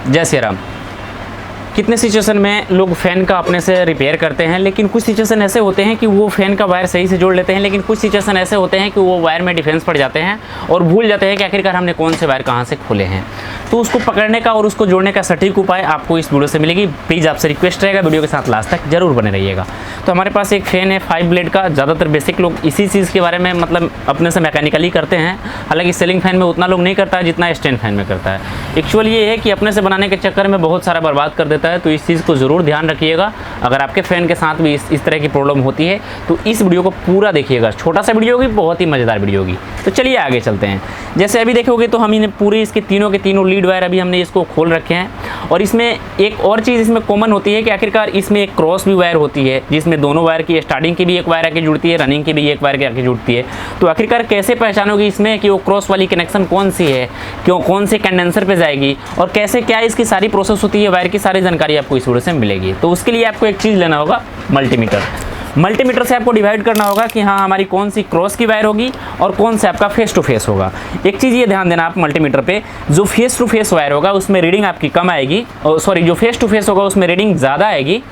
जय श्री राम। कितने सिचुएशन में लोग फ़ैन का अपने से रिपेयर करते हैं, लेकिन कुछ सिचुएशन ऐसे होते हैं कि वो फ़ैन का वायर सही से जोड़ लेते हैं, लेकिन कुछ सिचुएशन ऐसे होते हैं कि वो वायर में डिफेंस पड़ जाते हैं और भूल जाते हैं कि आखिरकार हमने कौन से वायर कहाँ से खोले हैं। तो उसको पकड़ने का और उसको जोड़ने का सटीक उपाय आपको इस वीडियो से मिलेगी। प्लीज़ आपसे रिक्वेस्ट रहेगा वीडियो के साथ लास्ट तक जरूर बने रहिएगा। तो हमारे पास एक फ़ैन है 5 ब्लेड का। ज़्यादातर बेसिक लोग इसी चीज़ के बारे में मतलब अपने से मैकेनिकली करते हैं, हालांकि सीलिंग फ़ैन में उतना लोग नहीं करता है जितना स्टैंड फ़ैन में करता है। एक्चुअली ये है कि अपने से बनाने के चक्कर में बहुत सारा बर्बाद कर देता है, तो इस चीज़ को ज़रूर ध्यान रखिएगा। अगर आपके फ़ैन के साथ भी इस तरह की प्रॉब्लम होती है तो इस वीडियो को पूरा देखिएगा। छोटा सा वीडियो होगी, बहुत ही मज़ेदार वीडियो होगी। तो चलिए आगे चलते हैं। जैसे अभी देखोगे तो हम इन्हें पूरे इसके तीनों के तीनों लीड वायर अभी हमने इसको खोल रखे हैं। और इसमें एक और चीज़ इसमें कॉमन होती है कि आखिरकार इसमें एक क्रॉस भी वायर होती है, जिसमें दोनों वायर की स्टार्टिंग की भी एक वायर आके जुड़ती है, रनिंग की भी एक वायर आके जुड़ती है। तो आखिरकार कैसे पहचानोगे इसमें कि वो क्रॉस वाली कनेक्शन कौन सी है, क्यों कौन से कंडेंसर पे जाएगी और कैसे क्या इसकी सारी प्रोसेस होती है, वायर की सारी जानकारी आपको इस वीडियो से मिलेगी। तो उसके लिए आपको एक चीज़ लेना होगा, मल्टीमीटर। मल्टीमीटर से आपको डिवाइड करना होगा कि हाँ हमारी कौन सी क्रॉस की वायर होगी और कौन से आपका फेस टू फेस होगा। एक चीज़ ये ध्यान देना आप मल्टीमीटर पे, जो फेस टू फेस वायर होगा उसमें रीडिंग आपकी कम आएगी, और सॉरी जो फेस टू फेस होगा उसमें रीडिंग ज़्यादा आएगी,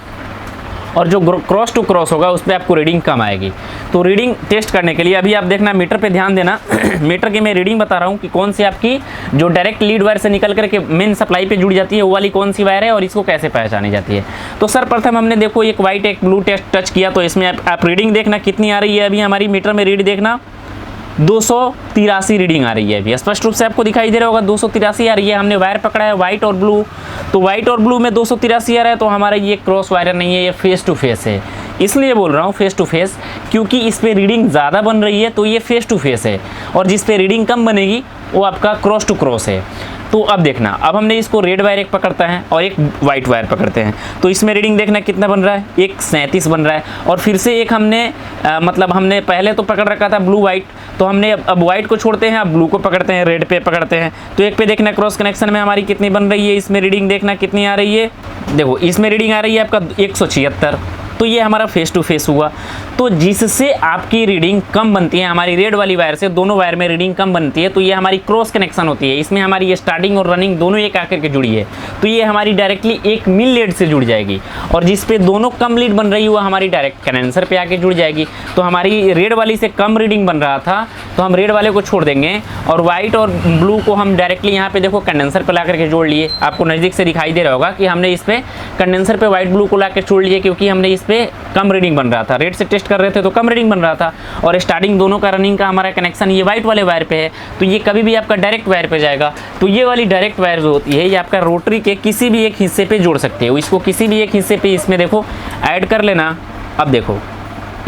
और जो क्रॉस टू क्रॉस होगा उस पर आपको रीडिंग कम आएगी। तो रीडिंग टेस्ट करने के लिए अभी आप देखना मीटर पे ध्यान देना। मीटर की मैं रीडिंग बता रहा हूँ कि कौन सी आपकी जो डायरेक्ट लीड वायर से निकल करके मेन सप्लाई पे जुड़ जाती है वो वाली कौन सी वायर है और इसको कैसे पहचानी जाती है। तो सर्वप्रथम हमने देखो एक वाइट एक ब्लू टेस्ट टच किया, तो इसमें आप रीडिंग देखना कितनी आ रही है। अभी हमारी मीटर में रीड देखना 283 रीडिंग आ रही है। अभी स्पष्ट रूप से आपको दिखाई दे रहा होगा 283 आ रही है। हमने वायर पकड़ा है वाइट और ब्लू, तो वाइट और ब्लू में 283 आ रहा है, तो हमारा ये क्रॉस वायर नहीं है, ये फेस टू फेस है। इसलिए बोल रहा हूँ फेस टू फेस, क्योंकि इस पे रीडिंग ज़्यादा बन रही है तो ये फेस टू फेस है, और जिस पे रीडिंग कम बनेगी वो आपका क्रॉस टू क्रॉस है। तो अब देखना, अब हमने इसको रेड वायर एक पकड़ता है और एक वाइट वायर पकड़ते हैं, तो इसमें रीडिंग देखना कितना बन रहा है, 137 बन रहा है। और फिर से एक हमने मतलब हमने पहले तो पकड़ रखा था ब्लू वाइट, तो हमने अब वाइट को छोड़ते हैं, अब ब्लू को पकड़ते हैं, रेड पे पकड़ते हैं। तो एक पे देखना क्रॉस कनेक्शन में हमारी कितनी बन रही है, इसमें रीडिंग देखना कितनी आ रही है। देखो इसमें रीडिंग आ रही है आपका 176, तो ये हमारा फेस टू फेस हुआ। तो जिससे आपकी रीडिंग कम बनती है, हमारी रेड वाली वायर से दोनों वायर में रीडिंग कम बनती है, तो ये हमारी क्रॉस कनेक्शन होती है। इसमें हमारी ये स्टार्टिंग और रनिंग दोनों एक आकर के जुड़ी है, तो ये हमारी डायरेक्टली एक मिल लीड से जुड़ जाएगी। और जिस पे दोनों कम लीड बन रही है वो हमारी डायरेक्ट कंडेंसर पे आके जुड़ जाएगी। तो हमारी रेड वाली से कम रीडिंग बन रहा था तो हम रेड वाले को छोड़ देंगे, और वाइट और ब्लू को हम डायरेक्टली यहाँ पे देखो कंडेंसर पे ला करके जोड़ लिए। आपको नज़दीक से दिखाई दे रहा होगा कि हमने इस पे कंडेंसर पे वाइट ब्लू को ला के छोड़ लिए, क्योंकि हमने इस पे कम रीडिंग बन रहा था। रेड से टेस्ट कर रहे थे तो कम रीडिंग बन रहा था, और स्टार्टिंग दोनों का रनिंग का हमारा कनेक्शन ये वाइट वाले वायर पे है, तो ये कभी भी आपका डायरेक्ट वायर पे जाएगा। तो ये वाली डायरेक्ट वायर जो होती है ये आपका रोटरी के किसी भी एक हिस्से पे जोड़ सकते हो। इसको किसी भी एक हिस्से पे इसमें देखो ऐड कर लेना। अब देखो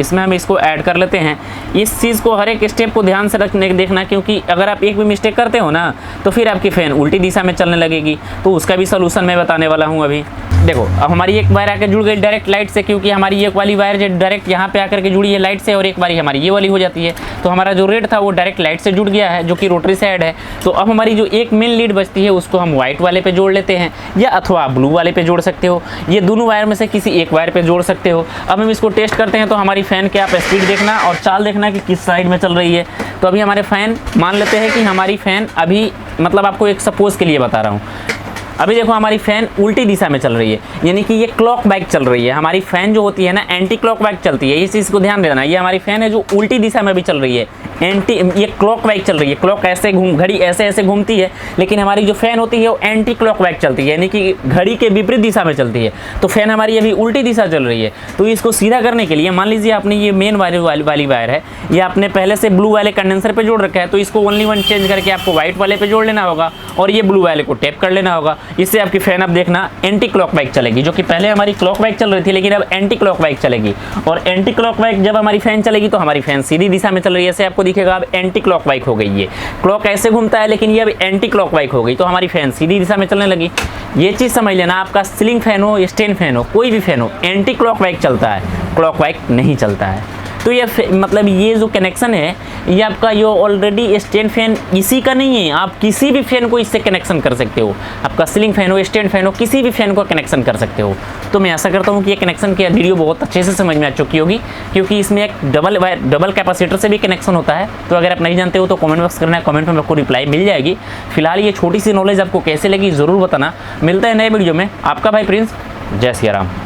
इसमें हम इसको ऐड कर लेते हैं। इस चीज़ को हर एक स्टेप को ध्यान से रखने देखना, क्योंकि अगर आप एक भी मिस्टेक करते हो ना तो फिर आपकी फ़ैन उल्टी दिशा में चलने लगेगी। तो उसका भी सलूशन मैं बताने वाला हूँ अभी। देखो अब हमारी एक वायर आकर जुड़ गई डायरेक्ट लाइट से, क्योंकि हमारी एक वाली वायर जो डायरेक्ट यहाँ पे आकर के जुड़ी है लाइट से, और एक बारी हमारी ये वाली हो जाती है। तो हमारा जो रेड था वो डायरेक्ट लाइट से जुड़ गया है, जो कि रोटरी से ऐड है। तो अब हमारी जो एक मेन लीड बचती है उसको हम व्हाइट वाले पे जोड़ लेते हैं, या अथवा ब्लू वाले पे जोड़ सकते हो। ये दोनों वायर में से किसी एक वायर पे जोड़ सकते हो। अब हम इसको टेस्ट करते हैं। तो हमारी फ़ैन के आप स्पीड देखना और चाल देखना कि किस साइड में चल रही है। तो अभी हमारे फ़ैन मान लेते हैं कि हमारी फ़ैन अभी मतलब आपको एक सपोज के लिए बता रहा हूँ, अभी देखो हमारी फ़ैन उल्टी दिशा में चल रही है, यानी कि ये क्लॉक बैक चल रही है। हमारी फ़ैन जो होती है ना एंटी क्लॉक बैक चलती है, इस चीज़ को ध्यान देना। ये हमारी फ़ैन है जो उल्टी दिशा में भी चल रही है, ये क्लॉक बैक चल रही है। क्लॉक ऐसे घड़ी ऐसे ऐसे घूमती है, लेकिन हमारी जो फ़ैन होती है वो एंटी क्लॉक बैक चलती है, यानी कि घड़ी के विपरीत दिशा में चलती है। तो फ़ैन हमारी अभी उल्टी दिशा चल रही है। तो इसको सीधा करने के लिए मान लीजिए आपने ये मेन वाली वायर है, ये आपने पहले से ब्लू वाले कंडेंसर पे जोड़ रखा है, तो इसको ओनली वन चेंज करके आपको व्हाइट वाले पे जोड़ लेना होगा और ये ब्लू वाले को टैप कर लेना होगा। इससे आपकी फ़ैन अब देखना एंटी क्लॉक बैक चलेगी, जो कि पहले हमारी क्लॉक बैक चल रही थी लेकिन अब एंटी क्लॉक बैक चलेगी। और एंटी क्लॉक बैक जब हमारी फ़ैन चलेगी तो हमारी फ़ैन सीधी दिशा में चल रही है। ऐसे आपको दिखेगा अब एंटी क्लॉक बैक हो गई। ये क्लॉक ऐसे घूमता है लेकिन ये अब एंटी क्लॉक बैक हो गई, तो हमारी फ़ैन सीधी दिशा में चलने लगी। ये चीज़ समझ लेना, आपका सीलिंग फ़ैन हो, स्टैंड फ़ैन हो, कोई भी फ़ैन हो, एंटी क्लॉक बैक चलता है, क्लॉक बैक नहीं चलता है। तो ये मतलब ये जो कनेक्शन है ये आपका ये ऑलरेडी स्टैंड फैन इसी का नहीं है, आप किसी भी फैन को इससे कनेक्शन कर सकते हो। आपका सीलिंग फैन हो, स्टैंड फैन हो, किसी भी फैन को कनेक्शन कर सकते हो। तो मैं आशा करता हूँ कि ये कनेक्शन की वीडियो बहुत अच्छे से समझ में आ चुकी होगी, क्योंकि इसमें एक डबल कैपेसिटर से भी कनेक्शन होता है। तो अगर आप नहीं जानते हो तो कमेंट बॉक्स करना है, कमेंट में आपको रिप्लाई मिल जाएगी। फिलहाल ये छोटी सी नॉलेज आपको कैसे लगी ज़रूर बताना। मिलता है नए वीडियो में, आपका भाई प्रिंस। जय सिया राम।